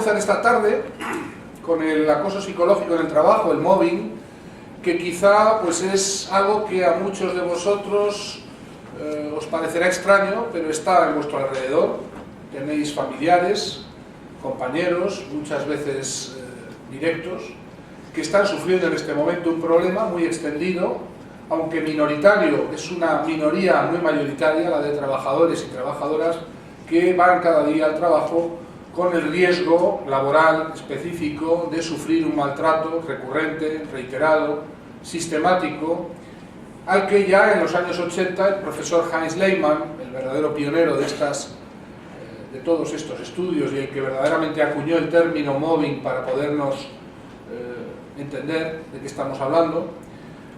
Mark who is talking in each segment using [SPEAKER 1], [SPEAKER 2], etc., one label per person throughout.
[SPEAKER 1] comenzar esta tarde con el acoso psicológico en el trabajo, el mobbing, que quizá pues es algo que a muchos de vosotros os parecerá extraño, pero está en vuestro alrededor. Tenéis familiares, compañeros, muchas veces directos, que están sufriendo en este momento un problema muy extendido, aunque minoritario, es una minoría muy mayoritaria, la de trabajadores y trabajadoras que van cada día al trabajo con el riesgo laboral específico de sufrir un maltrato recurrente, reiterado, sistemático, al que ya en los años 80 el profesor Heinz Lehmann, el verdadero pionero de todos estos estudios y el que verdaderamente acuñó el término mobbing para podernos entender de qué estamos hablando,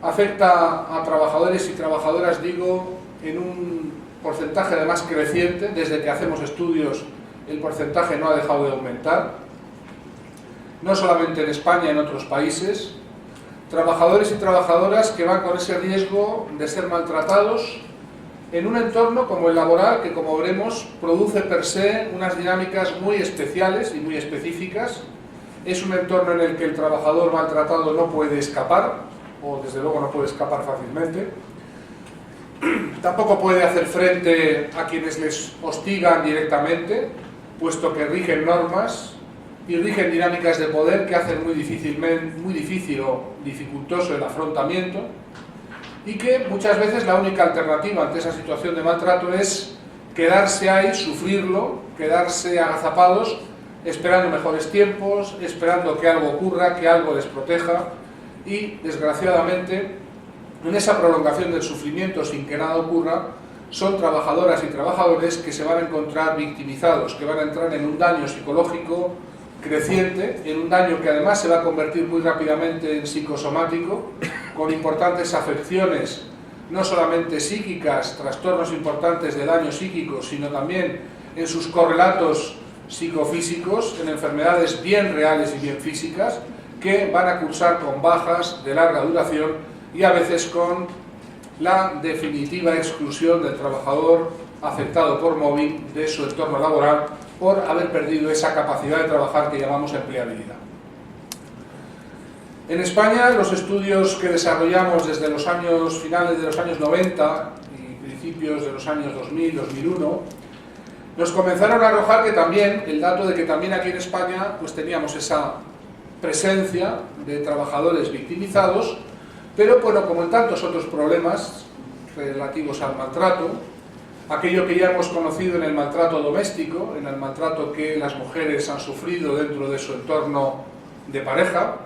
[SPEAKER 1] afecta a trabajadores y trabajadoras, digo, en un porcentaje además creciente. Desde que hacemos estudios el porcentaje no ha dejado de aumentar, no solamente en España, en otros países. Trabajadores y trabajadoras que van con ese riesgo de ser maltratados en un entorno como el laboral, que como veremos produce per se unas dinámicas muy especiales y muy específicas. Es un entorno en el que el trabajador maltratado no puede escapar, o desde luego no puede escapar fácilmente. Tampoco puede hacer frente a quienes les hostigan directamente, puesto que rigen normas y rigen dinámicas de poder que hacen muy difícil o dificultoso el afrontamiento, y que muchas veces la única alternativa ante esa situación de maltrato es quedarse ahí, sufrirlo, quedarse agazapados, esperando mejores tiempos, esperando que algo ocurra, que algo les proteja, y desgraciadamente en esa prolongación del sufrimiento sin que nada ocurra, son trabajadoras y trabajadores que se van a encontrar victimizados, que van a entrar en un daño psicológico creciente, en un daño que además se va a convertir muy rápidamente en psicosomático, con importantes afecciones, no solamente psíquicas, trastornos importantes de daño psíquico, sino también en sus correlatos psicofísicos, en enfermedades bien reales y bien físicas, que van a cursar con bajas de larga duración y a veces con la definitiva exclusión del trabajador afectado por mobbing de su entorno laboral por haber perdido esa capacidad de trabajar que llamamos empleabilidad. En España, los estudios que desarrollamos desde los años finales de los años 90 y principios de los años 2000, 2001, nos comenzaron a arrojar que también, el dato de que también aquí en España pues teníamos esa presencia de trabajadores victimizados, pero bueno, como en tantos otros problemas relativos al maltrato, aquello que ya hemos conocido en el maltrato doméstico, en el maltrato que las mujeres han sufrido dentro de su entorno de pareja,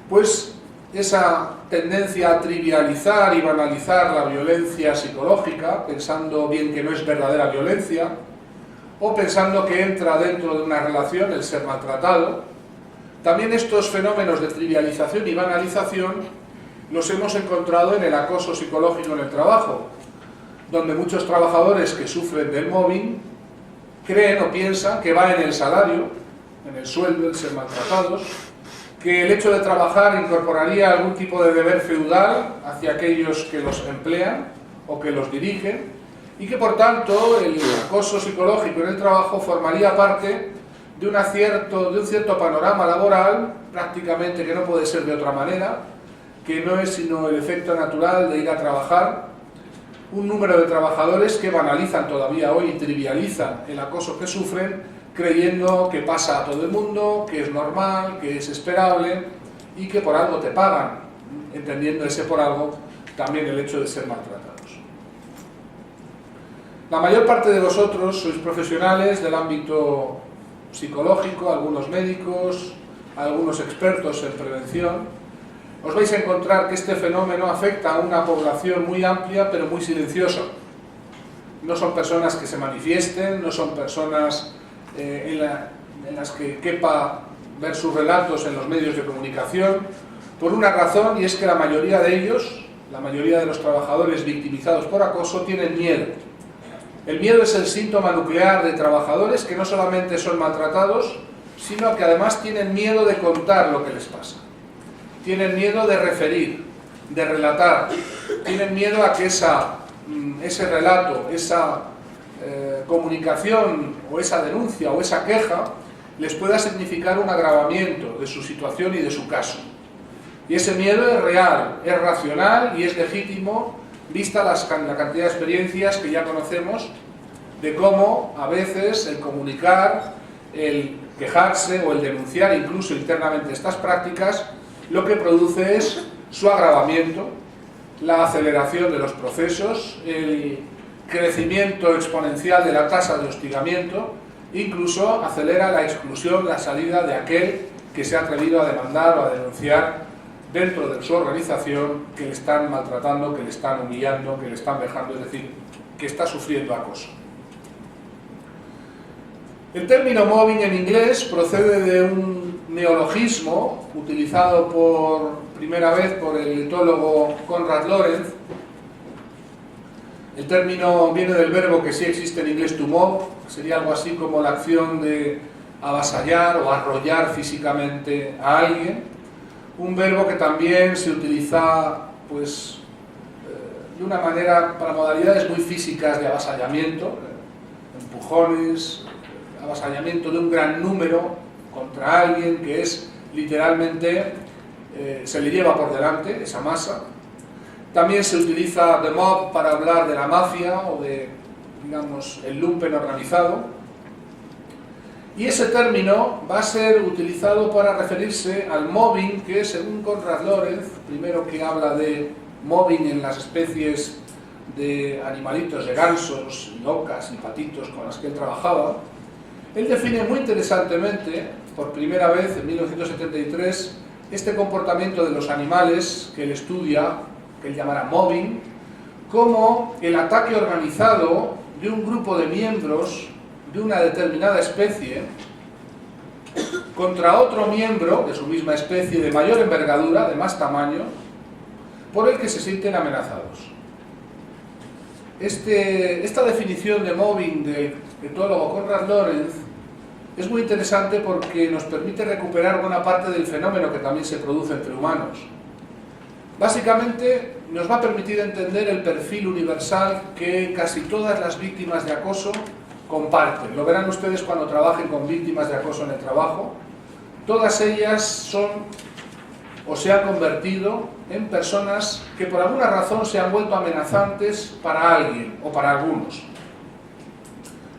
[SPEAKER 1] pues esa tendencia a trivializar y banalizar la violencia psicológica, pensando bien que no es verdadera violencia, o pensando que entra dentro de una relación el ser maltratado. También estos fenómenos de trivialización y banalización los hemos encontrado en el acoso psicológico en el trabajo, donde muchos trabajadores que sufren del mobbing creen o piensan que va en el salario, en el sueldo, el ser maltratados, que el hecho de trabajar incorporaría algún tipo de deber feudal hacia aquellos que los emplean o que los dirigen, y que por tanto el acoso psicológico en el trabajo formaría parte de un cierto panorama laboral, prácticamente que no puede ser de otra manera, que no es sino el efecto natural de ir a trabajar. Un número de trabajadores que banalizan todavía hoy y trivializan el acoso que sufren, creyendo que pasa a todo el mundo, que es normal, que es esperable y que por algo te pagan, entendiendo ese por algo también el hecho de ser maltratados. La mayor parte de vosotros sois profesionales del ámbito psicológico, algunos médicos, algunos expertos en prevención. Os vais a encontrar que este fenómeno afecta a una población muy amplia, pero muy silenciosa. No son personas que se manifiesten, no son personas en las que quepa ver sus relatos en los medios de comunicación, por una razón, y es que la mayoría de ellos, la mayoría de los trabajadores victimizados por acoso, tienen miedo. El miedo es el síntoma nuclear de trabajadores que no solamente son maltratados, sino que además tienen miedo de contar lo que les pasa. Tienen miedo de referir, de relatar, tienen miedo a que ese relato, esa comunicación o esa denuncia o esa queja les pueda significar un agravamiento de su situación y de su caso. Y ese miedo es real, es racional y es legítimo, vista la cantidad de experiencias que ya conocemos de cómo a veces el comunicar, el quejarse o el denunciar incluso internamente estas prácticas, lo que produce es su agravamiento, la aceleración de los procesos, el crecimiento exponencial de la tasa de hostigamiento, incluso acelera la exclusión, la salida de aquel que se ha atrevido a demandar o a denunciar dentro de su organización que le están maltratando, que le están humillando, que le están vejando, es decir, que está sufriendo acoso. El término mobbing en inglés procede de un neologismo utilizado por primera vez por el etólogo Konrad Lorenz. El término viene del verbo que sí existe en inglés to mob, sería algo así como la acción de avasallar o arrollar físicamente a alguien. Un verbo que también se utiliza pues, de una manera para modalidades muy físicas de avasallamiento, empujones, avasallamiento de un gran número contra alguien que es literalmente, se le lleva por delante esa masa. También se utiliza the mob para hablar de la mafia o de, digamos, el lumpen organizado. Y ese término va a ser utilizado para referirse al mobbing, que según Konrad Lorenz, primero que habla de mobbing en las especies de animalitos, de gansos, y ocas y patitos con las que él trabajaba, él define muy interesantemente, por primera vez en 1973, este comportamiento de los animales que él estudia, que él llamará mobbing, como el ataque organizado de un grupo de miembros de una determinada especie contra otro miembro de su misma especie de mayor envergadura, de más tamaño, por el que se sienten amenazados. Esta definición de mobbing del etólogo Konrad Lorenz es muy interesante porque nos permite recuperar buena parte del fenómeno que también se produce entre humanos. Básicamente nos va a permitir entender el perfil universal que casi todas las víctimas de acoso comparten. Lo verán ustedes cuando trabajen con víctimas de acoso en el trabajo. Todas ellas son o se han convertido en personas que por alguna razón se han vuelto amenazantes para alguien o para algunos.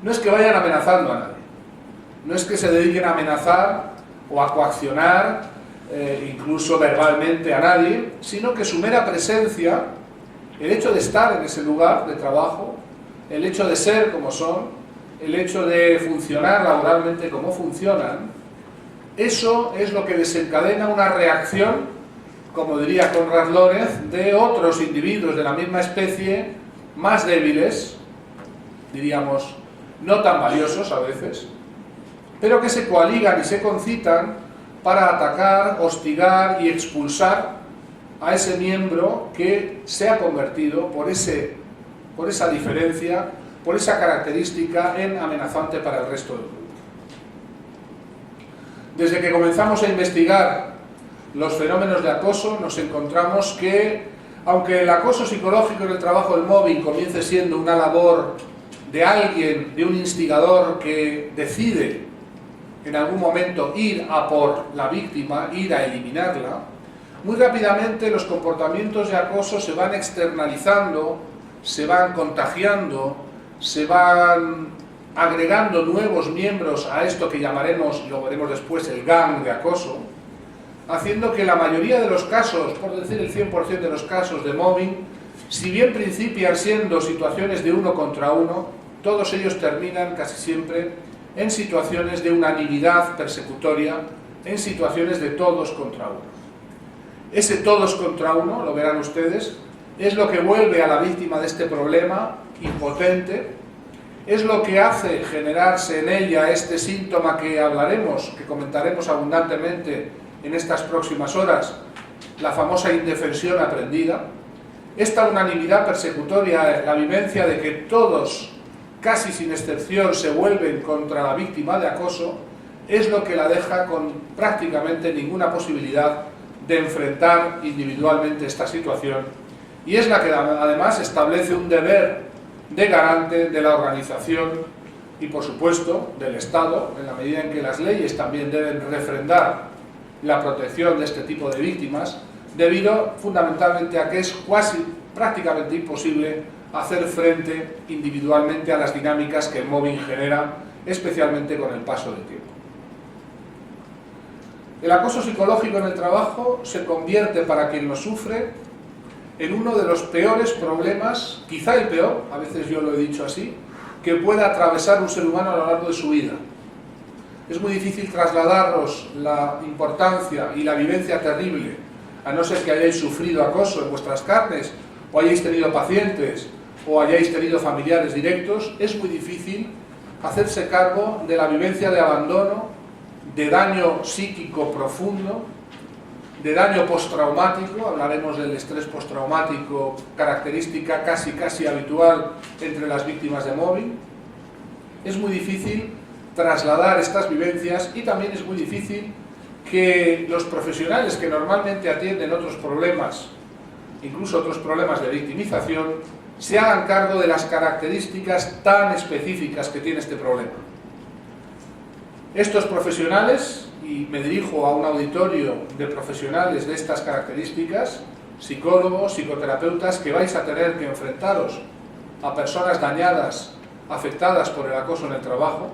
[SPEAKER 1] No es que vayan amenazando a nadie, no es que se dediquen a amenazar o a coaccionar incluso verbalmente a nadie, sino que su mera presencia, el hecho de estar en ese lugar de trabajo, el hecho de ser como son, el hecho de funcionar laboralmente como funcionan, eso es lo que desencadena una reacción, como diría Konrad Lorenz, de otros individuos de la misma especie, más débiles, diríamos, no tan valiosos a veces, pero que se coaligan y se concitan para atacar, hostigar y expulsar a ese miembro que se ha convertido por esa diferencia, por esa característica en amenazante para el resto del grupo. Desde que comenzamos a investigar los fenómenos de acoso, nos encontramos que, aunque el acoso psicológico en el trabajo del mobbing comience siendo una labor de alguien, de un instigador que decide en algún momento ir a por la víctima, ir a eliminarla, muy rápidamente los comportamientos de acoso se van externalizando, se van contagiando, se van agregando nuevos miembros a esto que llamaremos, y lo veremos después, el gang de acoso, haciendo que la mayoría de los casos, por decir el 100% de los casos de mobbing, si bien principian siendo situaciones de uno contra uno, todos ellos terminan casi siempre en situaciones de unanimidad persecutoria, en situaciones de todos contra uno. Ese todos contra uno, lo verán ustedes, es lo que vuelve a la víctima de este problema impotente, es lo que hace generarse en ella este síntoma que hablaremos, que comentaremos abundantemente en estas próximas horas, la famosa indefensión aprendida, esta unanimidad persecutoria, la vivencia de que todos, casi sin excepción, se vuelven contra la víctima de acoso, es lo que la deja con prácticamente ninguna posibilidad de enfrentar individualmente esta situación, y es la que además establece un deber de garante de la organización y, por supuesto, del Estado, en la medida en que las leyes también deben refrendar la protección de este tipo de víctimas, debido fundamentalmente a que es prácticamente imposible hacer frente individualmente a las dinámicas que el mobbing genera, especialmente con el paso del tiempo. El acoso psicológico en el trabajo se convierte, para quien lo sufre, en uno de los peores problemas, quizá el peor, a veces yo lo he dicho así, que pueda atravesar un ser humano a lo largo de su vida. Es muy difícil trasladaros la importancia y la vivencia terrible, a no ser que hayáis sufrido acoso en vuestras carnes, o hayáis tenido pacientes, o hayáis tenido familiares directos. Es muy difícil hacerse cargo de la vivencia de abandono, de daño psíquico profundo, de daño postraumático. Hablaremos del estrés postraumático, característica casi habitual entre las víctimas de mobbing. Es muy difícil trasladar estas vivencias, y también es muy difícil que los profesionales que normalmente atienden otros problemas, incluso otros problemas de victimización, se hagan cargo de las características tan específicas que tiene este problema. Estos profesionales, y me dirijo a un auditorio de profesionales de estas características, psicólogos, psicoterapeutas, que vais a tener que enfrentaros a personas dañadas, afectadas por el acoso en el trabajo,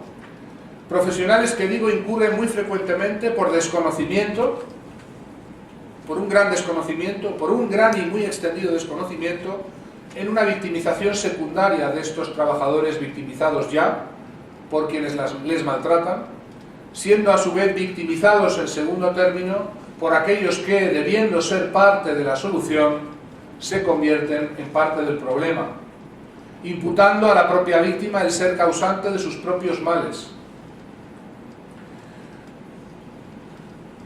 [SPEAKER 1] profesionales que, digo, incurren muy frecuentemente por desconocimiento, por un gran desconocimiento, por un gran y muy extendido desconocimiento, en una victimización secundaria de estos trabajadores victimizados ya, por quienes les maltratan, siendo a su vez victimizados en segundo término por aquellos que, debiendo ser parte de la solución, se convierten en parte del problema, imputando a la propia víctima el ser causante de sus propios males,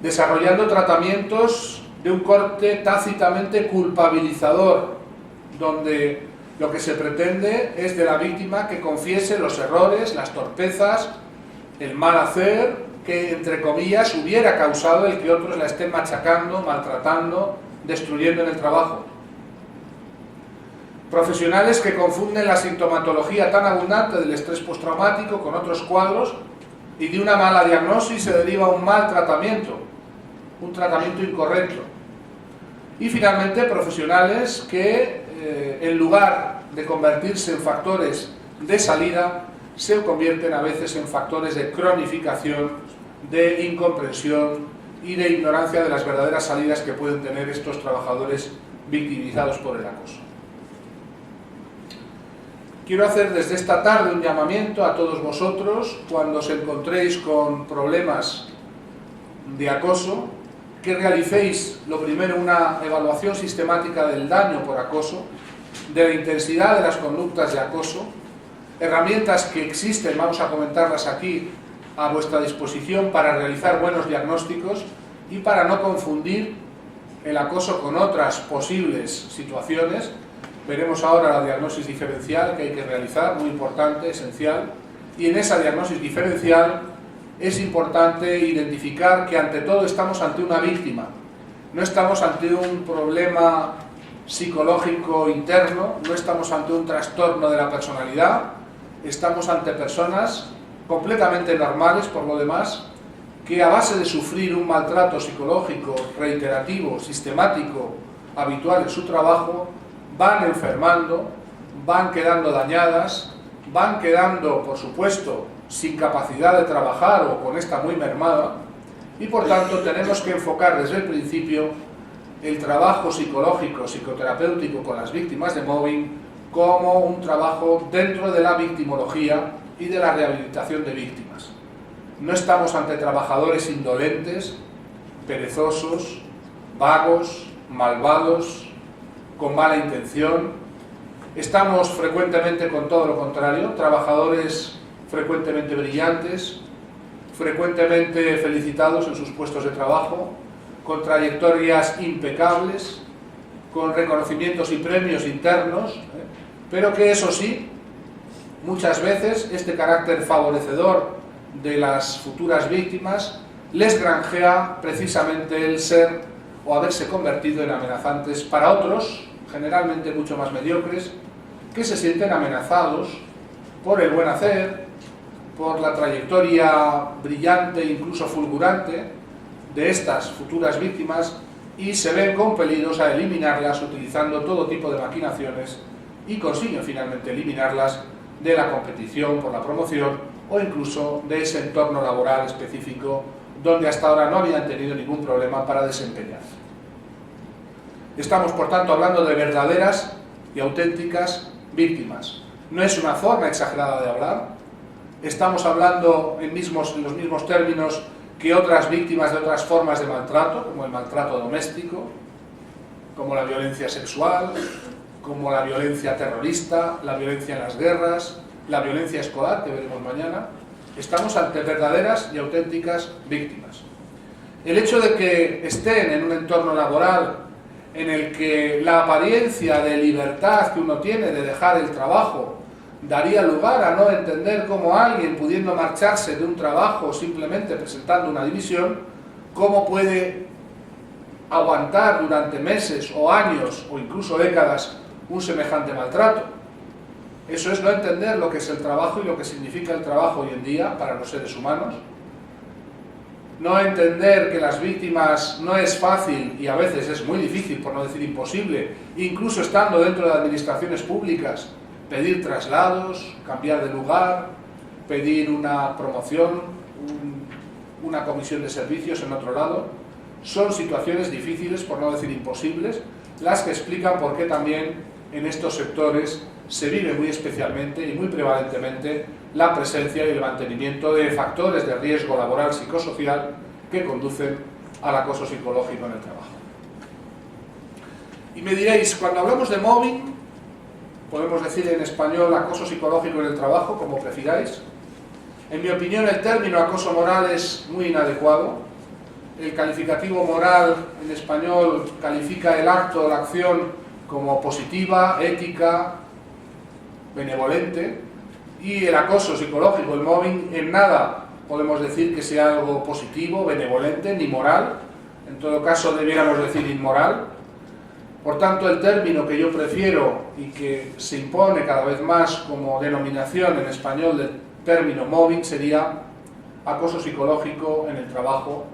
[SPEAKER 1] desarrollando tratamientos de un corte tácitamente culpabilizador, donde lo que se pretende es de la víctima que confiese los errores, las torpezas, el mal hacer que, entre comillas, hubiera causado el que otros la estén machacando, maltratando, destruyendo en el trabajo. Profesionales que confunden la sintomatología tan abundante del estrés postraumático con otros cuadros, y de una mala diagnosis se deriva un mal tratamiento, un tratamiento incorrecto. Y finalmente, profesionales que en lugar de convertirse en factores de salida, se convierten a veces en factores de cronificación, de incomprensión y de ignorancia de las verdaderas salidas que pueden tener estos trabajadores victimizados por el acoso. Quiero hacer desde esta tarde un llamamiento a todos vosotros, cuando os encontréis con problemas de acoso, que realicéis lo primero una evaluación sistemática del daño por acoso, de la intensidad de las conductas de acoso, herramientas que existen, vamos a comentarlas aquí, a vuestra disposición para realizar buenos diagnósticos y para no confundir el acoso con otras posibles situaciones. Veremos ahora la diagnosis diferencial que hay que realizar, muy importante, esencial, y en esa diagnosis diferencial es importante identificar que ante todo estamos ante una víctima, no estamos ante un problema psicológico interno, no estamos ante un trastorno de la personalidad, estamos ante personas completamente normales, por lo demás, que a base de sufrir un maltrato psicológico reiterativo, sistemático, habitual en su trabajo, van enfermando, van quedando dañadas, van quedando, por supuesto, sin capacidad de trabajar o con esta muy mermada, y por tanto tenemos que enfocar desde el principio el trabajo psicológico, psicoterapéutico con las víctimas de mobbing como un trabajo dentro de la victimología y de la rehabilitación de víctimas. No estamos ante trabajadores indolentes, perezosos, vagos, malvados, con mala intención. Estamos frecuentemente con todo lo contrario, trabajadores frecuentemente brillantes, frecuentemente felicitados en sus puestos de trabajo, con trayectorias impecables, con reconocimientos y premios internos, pero que eso sí, muchas veces este carácter favorecedor de las futuras víctimas les granjea precisamente el ser o haberse convertido en amenazantes para otros, generalmente mucho más mediocres, que se sienten amenazados por el buen hacer, por la trayectoria brillante, incluso fulgurante, de estas futuras víctimas y se ven compelidos a eliminarlas utilizando todo tipo de maquinaciones y consiguen finalmente eliminarlas de la competición por la promoción o incluso de ese entorno laboral específico donde hasta ahora no habían tenido ningún problema para desempeñarse. Estamos, por tanto, hablando de verdaderas y auténticas víctimas. No es una forma exagerada de hablar. Estamos hablando en los mismos términos que otras víctimas de otras formas de maltrato, como el maltrato doméstico, como la violencia sexual, como la violencia terrorista, la violencia en las guerras, la violencia escolar, que veremos mañana. Estamos ante verdaderas y auténticas víctimas. El hecho de que estén en un entorno laboral en el que la apariencia de libertad que uno tiene de dejar el trabajo daría lugar a no entender cómo alguien, pudiendo marcharse de un trabajo simplemente presentando una dimisión, cómo puede aguantar durante meses o años o incluso décadas un semejante maltrato. Eso es no entender lo que es el trabajo y lo que significa el trabajo hoy en día para los seres humanos. No entender que las víctimas no es fácil y a veces es muy difícil, por no decir imposible, incluso estando dentro de administraciones públicas, pedir traslados, cambiar de lugar, pedir una promoción, una comisión de servicios en otro lado. Son situaciones difíciles, por no decir imposibles, las que explican por qué también en estos sectores se vive muy especialmente y muy prevalentemente la presencia y el mantenimiento de factores de riesgo laboral psicosocial que conducen al acoso psicológico en el trabajo. Y me diréis, cuando hablamos de mobbing, podemos decir en español acoso psicológico en el trabajo, como prefiráis. En mi opinión, el término acoso moral es muy inadecuado. El calificativo moral en español califica el acto o la acción como positiva, ética, benevolente, y el acoso psicológico, el mobbing, en nada podemos decir que sea algo positivo, benevolente, ni moral. En todo caso, debiéramos decir inmoral. Por tanto, el término que yo prefiero y que se impone cada vez más como denominación en español del término mobbing sería acoso psicológico en el trabajo.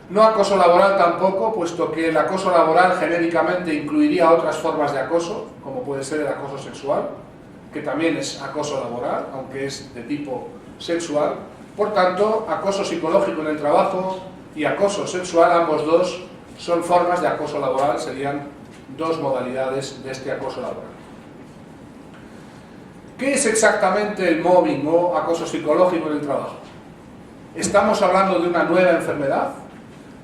[SPEAKER 1] No acoso laboral tampoco, puesto que el acoso laboral genéricamente incluiría otras formas de acoso, como puede ser el acoso sexual, que también es acoso laboral, aunque es de tipo sexual. Por tanto, acoso psicológico en el trabajo y acoso sexual, ambos dos son formas de acoso laboral, serían dos modalidades de este acoso laboral. ¿Qué es exactamente el mobbing o acoso psicológico en el trabajo? ¿Estamos hablando de una nueva enfermedad?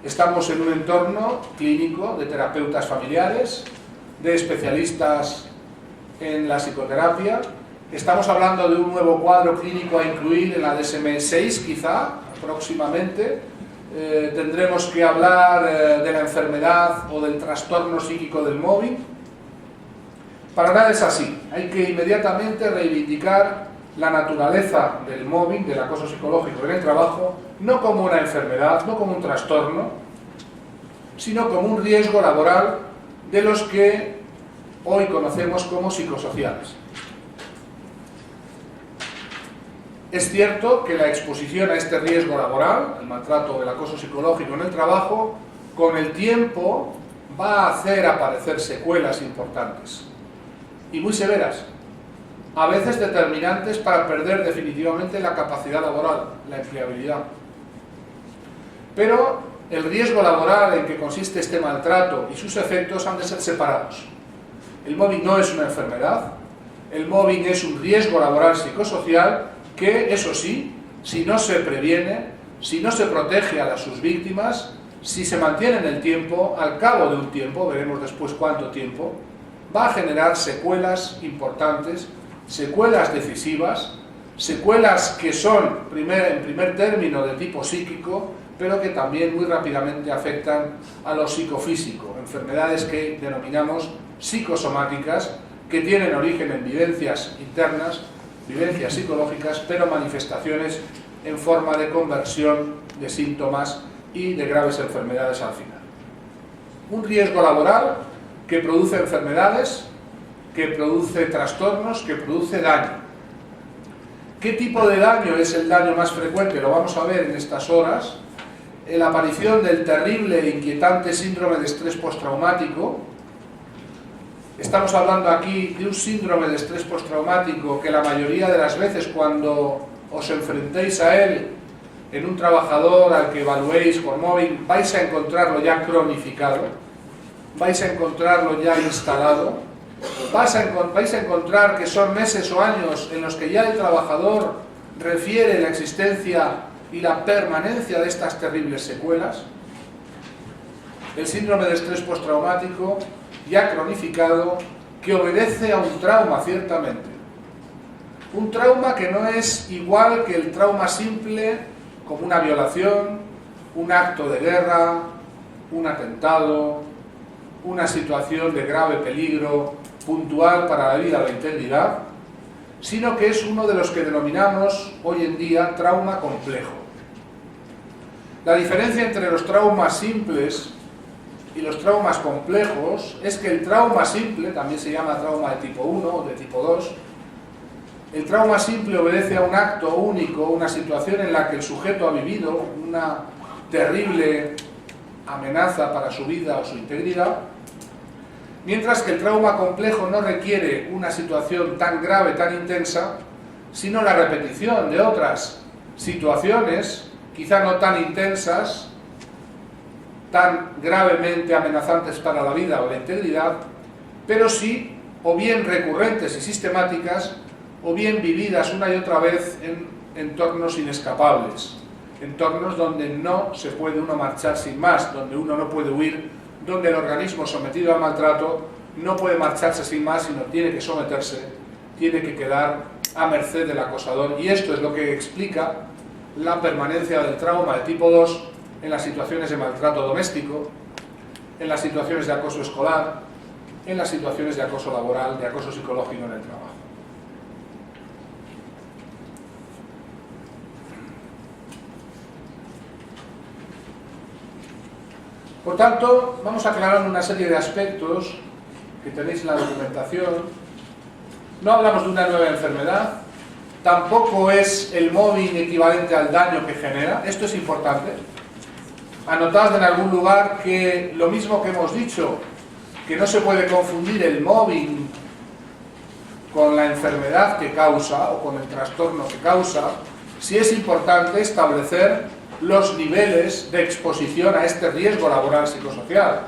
[SPEAKER 1] ¿Estamos en un entorno clínico de terapeutas familiares, de especialistas en la psicoterapia? ¿Estamos hablando de un nuevo cuadro clínico a incluir en la DSM-6 quizá próximamente? ¿Tendremos que hablar de la enfermedad o del trastorno psíquico del mobbing? Para nada es así. Hay que inmediatamente reivindicar la naturaleza del mobbing, del acoso psicológico en el trabajo, no como una enfermedad, no como un trastorno, sino como un riesgo laboral de los que hoy conocemos como psicosociales. Es cierto que la exposición a este riesgo laboral, el maltrato o el acoso psicológico en el trabajo, con el tiempo va a hacer aparecer secuelas importantes y muy severas, a veces determinantes para perder definitivamente la capacidad laboral, la empleabilidad. Pero el riesgo laboral en que consiste este maltrato y sus efectos han de ser separados. El mobbing no es una enfermedad, el mobbing es un riesgo laboral psicosocial que, eso sí, si no se previene, si no se protege a sus víctimas, si se mantiene en el tiempo, al cabo de un tiempo, veremos después cuánto tiempo, va a generar secuelas importantes, secuelas decisivas, secuelas que son, en primer término, de tipo psíquico, pero que también muy rápidamente afectan a lo psicofísico, enfermedades que denominamos psicosomáticas, que tienen origen en vivencias internas, vivencias psicológicas, pero manifestaciones en forma de conversión de síntomas y de graves enfermedades al final. Un riesgo laboral que produce enfermedades, que produce trastornos, que produce daño. ¿Qué tipo de daño es el daño más frecuente? Lo vamos a ver en estas horas. La aparición del terrible e inquietante síndrome de estrés postraumático. Estamos hablando aquí de un síndrome de estrés postraumático que la mayoría de las veces cuando os enfrentéis a él en un trabajador al que evaluéis por móvil, vais a encontrarlo ya cronificado, vais a encontrarlo ya instalado, vais a encontrar que son meses o años en los que ya el trabajador refiere la existencia y la permanencia de estas terribles secuelas. El síndrome de estrés postraumático ya cronificado, que obedece a un trauma, ciertamente. Un trauma que no es igual que el trauma simple, como una violación, un acto de guerra, un atentado, una situación de grave peligro puntual para la vida o la integridad, sino que es uno de los que denominamos hoy en día trauma complejo. La diferencia entre los traumas simples y los traumas complejos es que el trauma simple, también se llama trauma de tipo 1 o de tipo 2, el trauma simple obedece a un acto único, una situación en la que el sujeto ha vivido una terrible amenaza para su vida o su integridad, mientras que el trauma complejo no requiere una situación tan grave, tan intensa, sino la repetición de otras situaciones, quizá no tan intensas, tan gravemente amenazantes para la vida o la integridad, pero sí, o bien recurrentes y sistemáticas, o bien vividas una y otra vez en entornos inescapables, entornos donde no se puede uno marchar sin más, donde uno no puede huir, donde el organismo sometido al maltrato no puede marcharse sin más, sino tiene que someterse, tiene que quedar a merced del acosador. Y esto es lo que explica la permanencia del trauma de tipo 2 en las situaciones de maltrato doméstico, en las situaciones de acoso escolar, en las situaciones de acoso laboral, de acoso psicológico en el trabajo. Por tanto, vamos aclarando una serie de aspectos que tenéis en la documentación. No hablamos de una nueva enfermedad, tampoco es el mobbing equivalente al daño que genera, esto es importante. Anotad en algún lugar que lo mismo que hemos dicho, que no se puede confundir el mobbing con la enfermedad que causa o con el trastorno que causa, sí es importante establecer los niveles de exposición a este riesgo laboral psicosocial.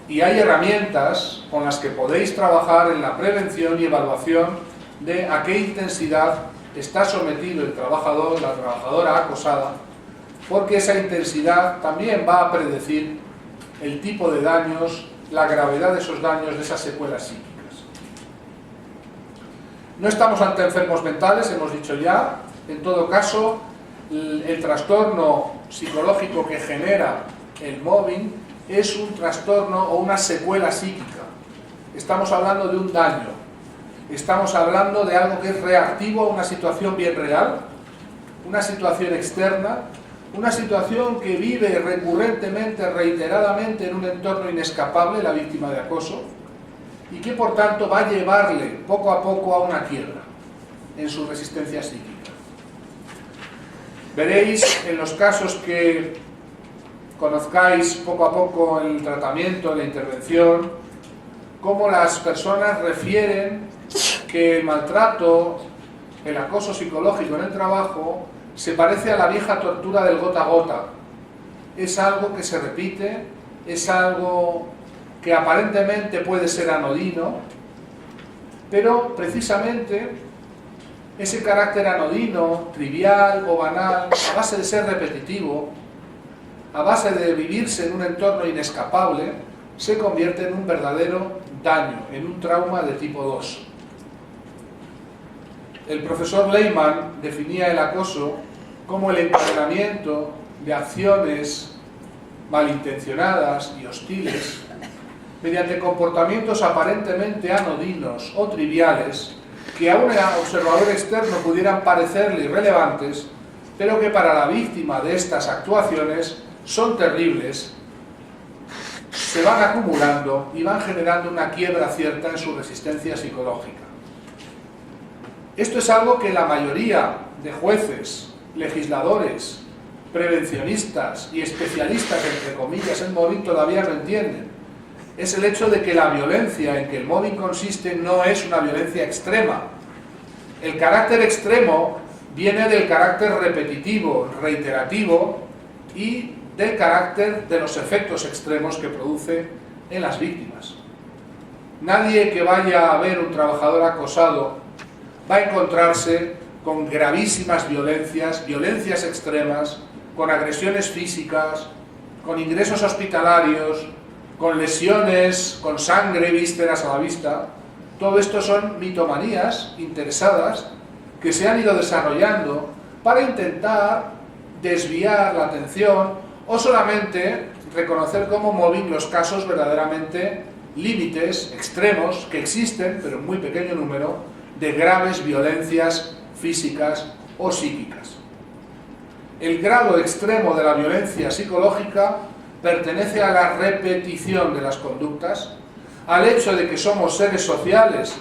[SPEAKER 1] Y hay herramientas con las que podéis trabajar en la prevención y evaluación de a qué intensidad está sometido el trabajador, la trabajadora acosada, porque esa intensidad también va a predecir el tipo de daños, la gravedad de esos daños, de esas secuelas psíquicas. No estamos ante enfermos mentales, hemos dicho ya. En todo caso, el trastorno psicológico que genera el mobbing es un trastorno o una secuela psíquica. Estamos hablando de un daño. Estamos hablando de algo que es reactivo a una situación bien real, una situación externa, una situación que vive recurrentemente, reiteradamente en un entorno inescapable, la víctima de acoso, y que por tanto va a llevarle poco a poco a una quiebra en su resistencia psíquica. Veréis en los casos que conozcáis poco a poco el tratamiento, la intervención, cómo las personas refieren que el maltrato, el acoso psicológico en el trabajo se parece a la vieja tortura del gota a gota. Es algo que se repite, es algo que aparentemente puede ser anodino, pero precisamente ese carácter anodino, trivial o banal, a base de ser repetitivo, a base de vivirse en un entorno inescapable, se convierte en un verdadero daño, en un trauma de tipo 2. El profesor Lehmann definía el acoso como el encadenamiento de acciones malintencionadas y hostiles mediante comportamientos aparentemente anodinos o triviales que a un observador externo pudieran parecerle irrelevantes, pero que para la víctima de estas actuaciones son terribles, se van acumulando y van generando una quiebra cierta en su resistencia psicológica. Esto es algo que la mayoría de jueces, legisladores, prevencionistas y especialistas, entre comillas, en mobbing todavía no entienden. Es el hecho de que la violencia en que el mobbing consiste no es una violencia extrema. El carácter extremo viene del carácter repetitivo, reiterativo y del carácter de los efectos extremos que produce en las víctimas. Nadie que vaya a ver un trabajador acosado va a encontrarse con gravísimas violencias extremas, con agresiones físicas, con ingresos hospitalarios, con lesiones, con sangre, vísceras a la vista. Todo esto son mitomanías interesadas que se han ido desarrollando para intentar desviar la atención o solamente reconocer como mobbing los casos verdaderamente límites, extremos, que existen, pero en muy pequeño número, de graves violencias físicas o psíquicas. El grado extremo de la violencia psicológica pertenece a la repetición de las conductas, al hecho de que somos seres sociales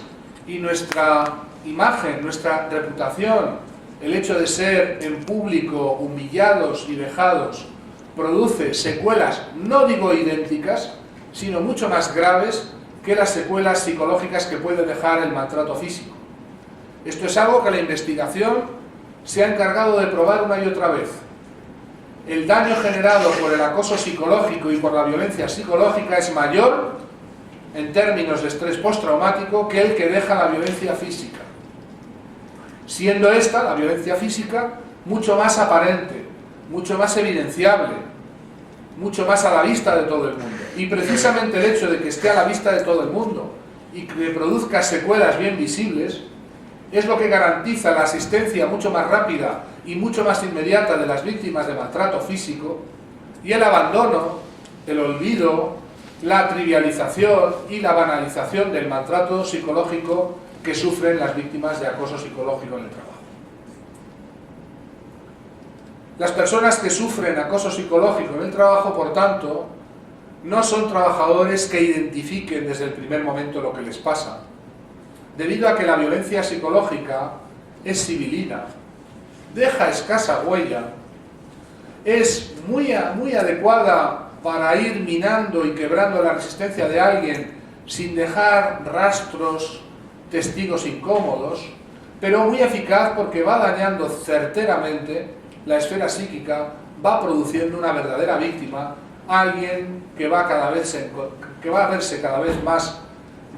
[SPEAKER 1] y nuestra imagen, nuestra reputación, el hecho de ser en público humillados y vejados, produce secuelas, no digo idénticas, sino mucho más graves que las secuelas psicológicas que puede dejar el maltrato físico. Esto es algo que la investigación se ha encargado de probar una y otra vez. El daño generado por el acoso psicológico y por la violencia psicológica es mayor en términos de estrés postraumático que el que deja la violencia física, siendo esta, la violencia física, mucho más aparente, mucho más evidenciable, mucho más a la vista de todo el mundo. Y precisamente el hecho de que esté a la vista de todo el mundo y que produzca secuelas bien visibles es lo que garantiza la asistencia mucho más rápida y mucho más inmediata de las víctimas de maltrato físico y el abandono, el olvido, la trivialización y la banalización del maltrato psicológico que sufren las víctimas de acoso psicológico en el trabajo. Las personas que sufren acoso psicológico en el trabajo, por tanto, no son trabajadores que identifiquen desde el primer momento lo que les pasa, debido a que la violencia psicológica es sibilina, deja escasa huella, es muy adecuada para ir minando y quebrando la resistencia de alguien sin dejar rastros, testigos incómodos, pero muy eficaz porque va dañando certeramente la esfera psíquica, va produciendo una verdadera víctima, alguien que va a verse cada vez más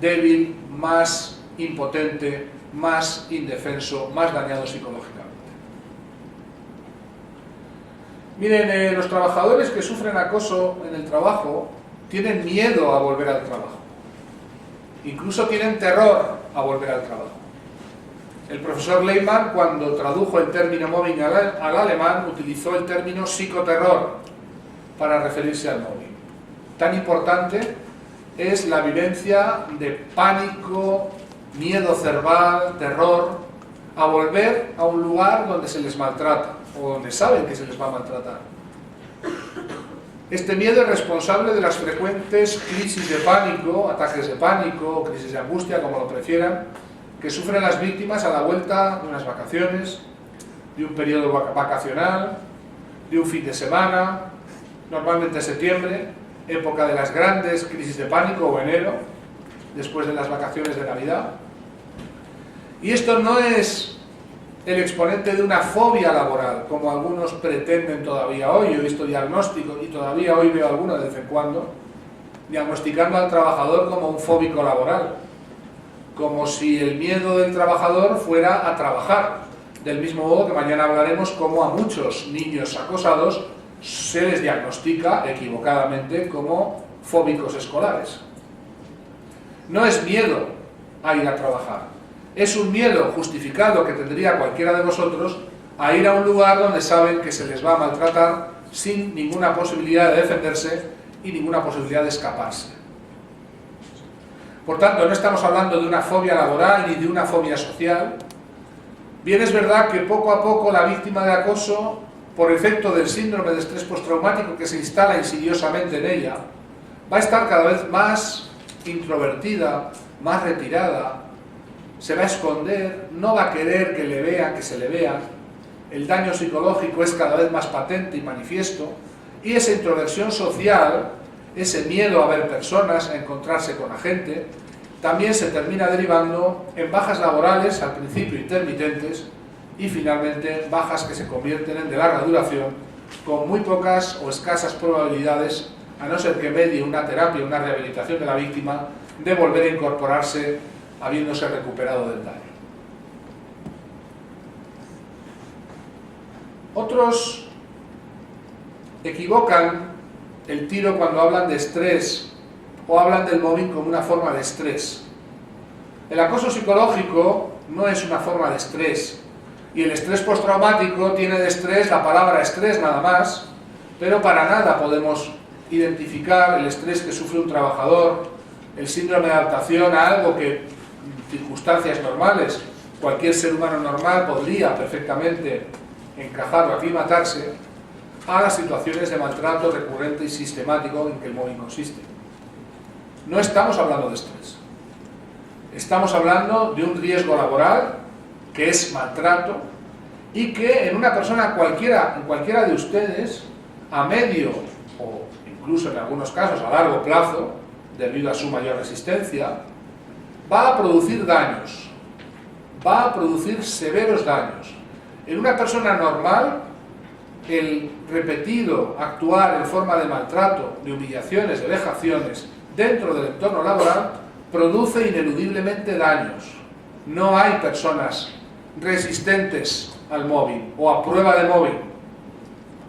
[SPEAKER 1] débil, más impotente, más indefenso, más dañado psicológicamente. Miren, los trabajadores que sufren acoso en el trabajo tienen miedo a volver al trabajo, incluso tienen terror a volver al trabajo. El profesor Lehmann, cuando tradujo el término mobbing al alemán, utilizó el término psicoterror para referirse al mobbing. Tan importante es la vivencia de pánico, miedo cerval, terror, a volver a un lugar donde se les maltrata, o donde saben que se les va a maltratar. Este miedo es responsable de las frecuentes crisis de pánico, ataques de pánico, o crisis de angustia, como lo prefieran, que sufren las víctimas a la vuelta de unas vacaciones, de un periodo vacacional, de un fin de semana, normalmente septiembre, época de las grandes crisis de pánico, o enero, después de las vacaciones de Navidad. Y esto no es el exponente de una fobia laboral, como algunos pretenden todavía hoy. Yo he visto diagnósticos y todavía hoy veo algunos de vez en cuando, diagnosticando al trabajador como un fóbico laboral, como si el miedo del trabajador fuera a trabajar, del mismo modo que mañana hablaremos cómo a muchos niños acosados se les diagnostica equivocadamente como fóbicos escolares. No es miedo a ir a trabajar, es un miedo justificado que tendría cualquiera de vosotros a ir a un lugar donde saben que se les va a maltratar sin ninguna posibilidad de defenderse y ninguna posibilidad de escaparse. Por tanto, no estamos hablando de una fobia laboral ni de una fobia social. Bien es verdad que poco a poco la víctima de acoso, por efecto del síndrome de estrés postraumático que se instala insidiosamente en ella, va a estar cada vez más introvertida, más retirada, se va a esconder, no va a querer que le vean, que se le vea. El daño psicológico es cada vez más patente y manifiesto, y esa introversión social, ese miedo a ver personas, a encontrarse con la gente, también se termina derivando en bajas laborales, al principio intermitentes, y finalmente bajas que se convierten en de larga duración, con muy pocas o escasas probabilidades, a no ser que medie una terapia, una rehabilitación de la víctima, de volver a incorporarse habiéndose recuperado del daño. Otros equivocan el tiro cuando hablan de estrés o hablan del mobbing como una forma de estrés. El acoso psicológico no es una forma de estrés, y el estrés postraumático tiene de estrés la palabra estrés nada más, pero para nada podemos identificar el estrés que sufre un trabajador, el síndrome de adaptación a algo que en circunstancias normales cualquier ser humano normal podría perfectamente encajar o aclimatarse, a las situaciones de maltrato recurrente y sistemático en que el mobbing consiste. No estamos hablando de estrés. Estamos hablando de un riesgo laboral que es maltrato y que en una persona cualquiera, en cualquiera de ustedes, a medio o incluso en algunos casos a largo plazo, debido a su mayor resistencia, va a producir daños, va a producir severos daños. En una persona normal, el repetido actuar en forma de maltrato, de humillaciones, de vejaciones dentro del entorno laboral produce ineludiblemente daños. No hay personas resistentes al mobbing o a prueba de mobbing.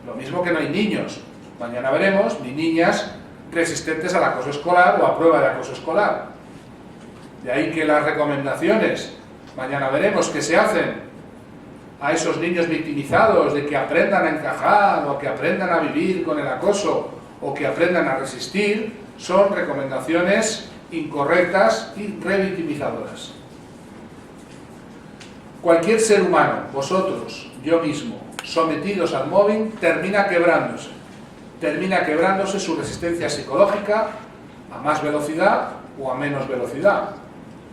[SPEAKER 1] Lo mismo que no hay niños, mañana veremos, ni niñas resistentes al acoso escolar o a prueba de acoso escolar. De ahí que las recomendaciones, mañana veremos, que se hacen a esos niños victimizados de que aprendan a encajar o que aprendan a vivir con el acoso o que aprendan a resistir, son recomendaciones incorrectas y revictimizadoras. Cualquier ser humano, vosotros, yo mismo, sometidos al mobbing, termina quebrándose su resistencia psicológica a más velocidad o a menos velocidad,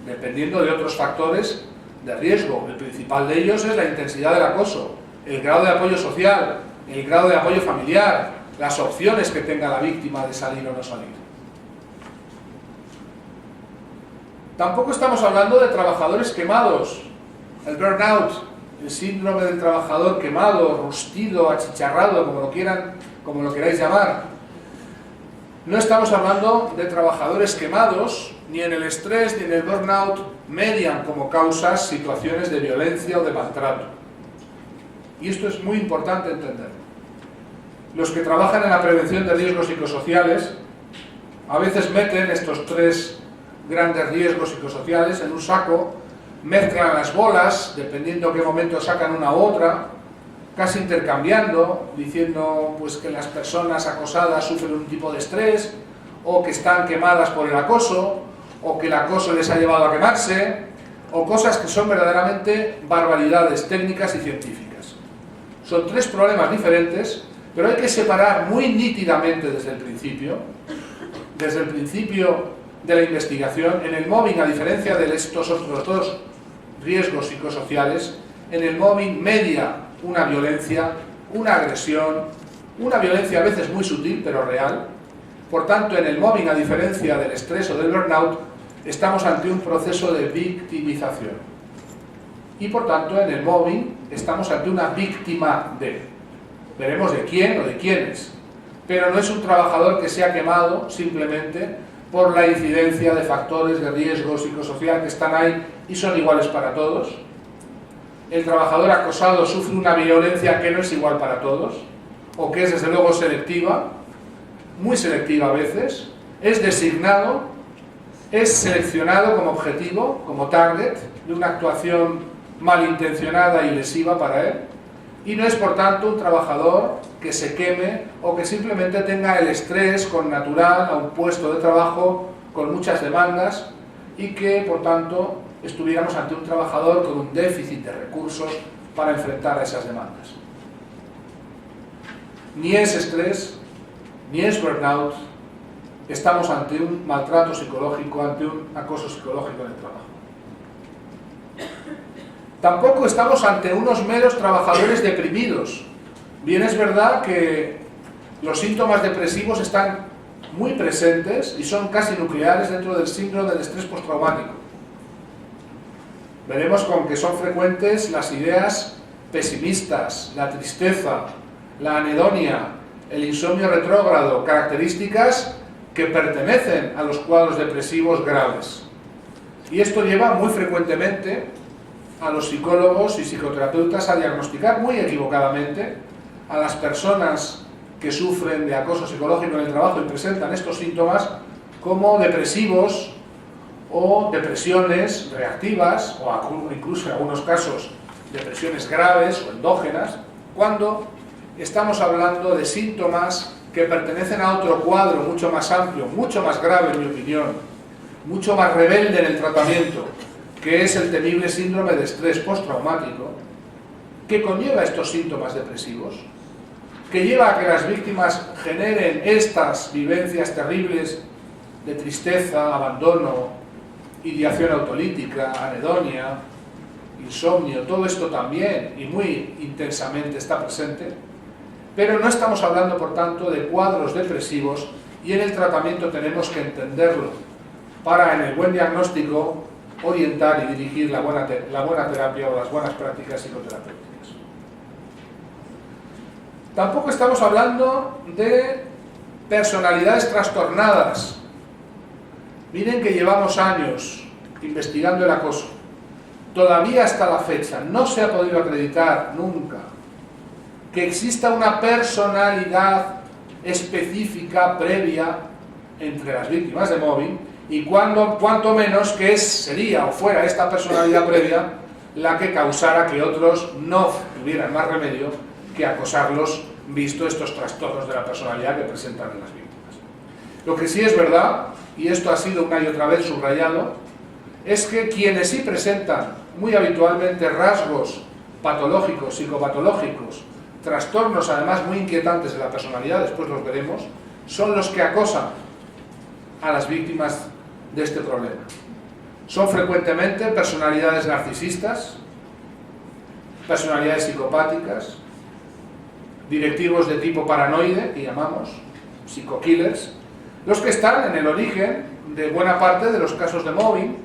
[SPEAKER 1] dependiendo de otros factores de riesgo. El principal de ellos es la intensidad del acoso, el grado de apoyo social, el grado de apoyo familiar, las opciones que tenga la víctima de salir o no salir. Tampoco estamos hablando de trabajadores quemados, el burnout, el síndrome del trabajador quemado, rustido, achicharrado, como lo queráis llamar. No estamos hablando de trabajadores quemados, ni en el estrés ni en el burnout median como causas situaciones de violencia o de maltrato. Y esto es muy importante entenderlo. Los que trabajan en la prevención de riesgos psicosociales a veces meten estos tres grandes riesgos psicosociales en un saco, mezclan las bolas, dependiendo qué momento sacan una u otra, casi intercambiando, diciendo pues que las personas acosadas sufren un tipo de estrés, o que están quemadas por el acoso, o que el acoso les ha llevado a quemarse, o cosas que son verdaderamente barbaridades técnicas y científicas. Son tres problemas diferentes, pero hay que separar muy nítidamente desde el principio de la investigación. En el mobbing, a diferencia de estos otros dos riesgos psicosociales, en el mobbing media una violencia, una agresión, una violencia a veces muy sutil pero real. Por tanto, en el mobbing, a diferencia del estrés o del burnout, estamos ante un proceso de victimización. Y por tanto, en el mobbing estamos ante una víctima de. Veremos de quién o de quiénes. Pero no es un trabajador que se ha quemado simplemente por la incidencia de factores de riesgo psicosocial que están ahí y son iguales para todos. El trabajador acosado sufre una violencia que no es igual para todos, o que es desde luego selectiva, muy selectiva a veces, es designado, es seleccionado como objetivo, como target de una actuación malintencionada y lesiva para él, y no es por tanto un trabajador que se queme o que simplemente tenga el estrés connatural a un puesto de trabajo con muchas demandas y que por tanto estuviéramos ante un trabajador con un déficit de recursos para enfrentar a esas demandas. Ni es estrés, ni es burnout, estamos ante un maltrato psicológico, ante un acoso psicológico en el trabajo. Tampoco estamos ante unos meros trabajadores deprimidos. Bien es verdad que los síntomas depresivos están muy presentes y son casi nucleares dentro del síndrome del estrés postraumático. Veremos con que son frecuentes las ideas pesimistas, la tristeza, la anedonia, el insomnio retrógrado, características que pertenecen a los cuadros depresivos graves. Y esto lleva muy frecuentemente a los psicólogos y psicoterapeutas a diagnosticar muy equivocadamente a las personas que sufren de acoso psicológico en el trabajo y presentan estos síntomas como depresivos o depresiones reactivas o incluso en algunos casos depresiones graves o endógenas, cuando estamos hablando de síntomas que pertenecen a otro cuadro mucho más amplio, mucho más grave en mi opinión, mucho más rebelde en el tratamiento, que es el temible síndrome de estrés postraumático, que conlleva estos síntomas depresivos, que lleva a que las víctimas generen estas vivencias terribles de tristeza, abandono, ideación autolítica, anedonia, insomnio, todo esto también y muy intensamente está presente, pero no estamos hablando por tanto de cuadros depresivos y en el tratamiento tenemos que entenderlo para en el buen diagnóstico orientar y dirigir la buena terapia o las buenas prácticas psicoterapéuticas. Tampoco estamos hablando de personalidades trastornadas. Miren que llevamos años investigando el acoso. Todavía hasta la fecha no se ha podido acreditar nunca que exista una personalidad específica previa entre las víctimas de mobbing y cuanto menos que sería o fuera esta personalidad previa la que causara que otros no tuvieran más remedio que acosarlos, visto estos trastornos de la personalidad que presentan en las víctimas. Lo que sí es verdad, y esto ha sido una y otra vez subrayado, es que quienes sí presentan muy habitualmente rasgos patológicos, psicopatológicos, trastornos además muy inquietantes de la personalidad, después los veremos, son los que acosan a las víctimas de este problema. Son frecuentemente personalidades narcisistas, personalidades psicopáticas, directivos de tipo paranoide, que llamamos psico-killers, los que están en el origen de buena parte de los casos de mobbing.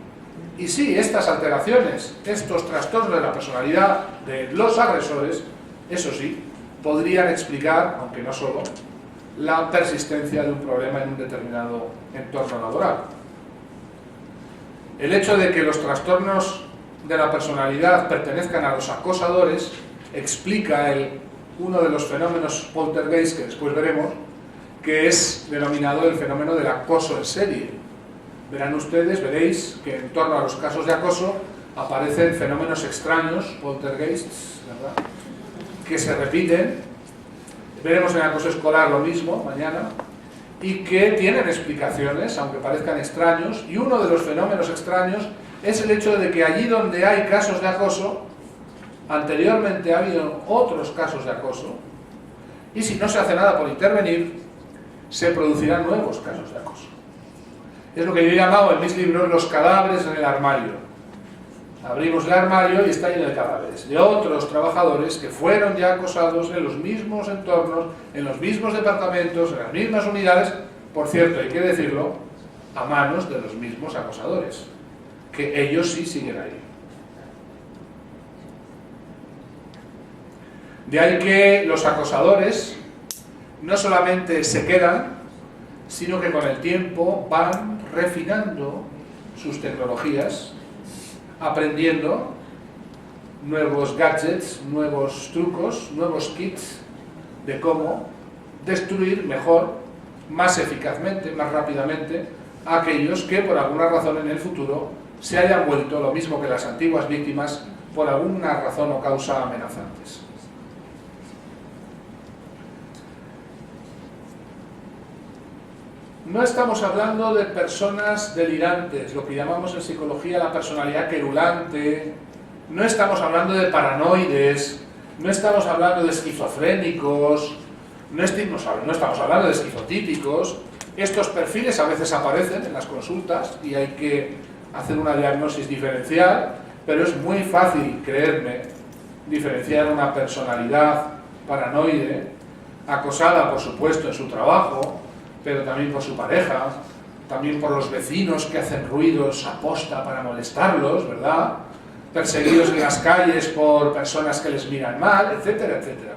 [SPEAKER 1] Y sí, estas alteraciones, estos trastornos de la personalidad de los agresores, eso sí, podrían explicar, aunque no solo, la persistencia de un problema en un determinado entorno laboral. El hecho de que los trastornos de la personalidad pertenezcan a los acosadores explica uno de los fenómenos poltergeist que después veremos, que es denominado el fenómeno del acoso en serie. Verán ustedes, veréis que en torno a los casos de acoso aparecen fenómenos extraños, poltergeists, ¿verdad?, que se repiten. Veremos en el acoso escolar lo mismo mañana, y que tienen explicaciones, aunque parezcan extraños, y uno de los fenómenos extraños es el hecho de que allí donde hay casos de acoso, anteriormente ha habido otros casos de acoso, y si no se hace nada por intervenir, se producirán nuevos casos de acoso. Es lo que yo he llamado en mis libros los cadáveres en el armario. Abrimos el armario y está lleno de cadáveres de otros trabajadores que fueron ya acosados en los mismos entornos, en los mismos departamentos, en las mismas unidades, por cierto, hay que decirlo, a manos de los mismos acosadores, que ellos sí siguen ahí. De ahí que los acosadores no solamente se quedan, sino que con el tiempo van refinando sus tecnologías, aprendiendo nuevos gadgets, nuevos trucos, nuevos kits de cómo destruir mejor, más eficazmente, más rápidamente a aquellos que por alguna razón en el futuro se hayan vuelto, lo mismo que las antiguas víctimas, por alguna razón o causa amenazantes. No estamos hablando de personas delirantes, lo que llamamos en psicología la personalidad querulante, no estamos hablando de paranoides, no estamos hablando de esquizofrénicos, no estamos hablando de esquizotípicos. Estos perfiles a veces aparecen en las consultas y hay que hacer una diagnosis diferencial, pero es muy fácil, creerme, diferenciar una personalidad paranoide, acosada por supuesto en su trabajo, pero también por su pareja, también por los vecinos que hacen ruidos aposta para molestarlos, ¿verdad? Perseguidos en las calles por personas que les miran mal, etcétera, etcétera.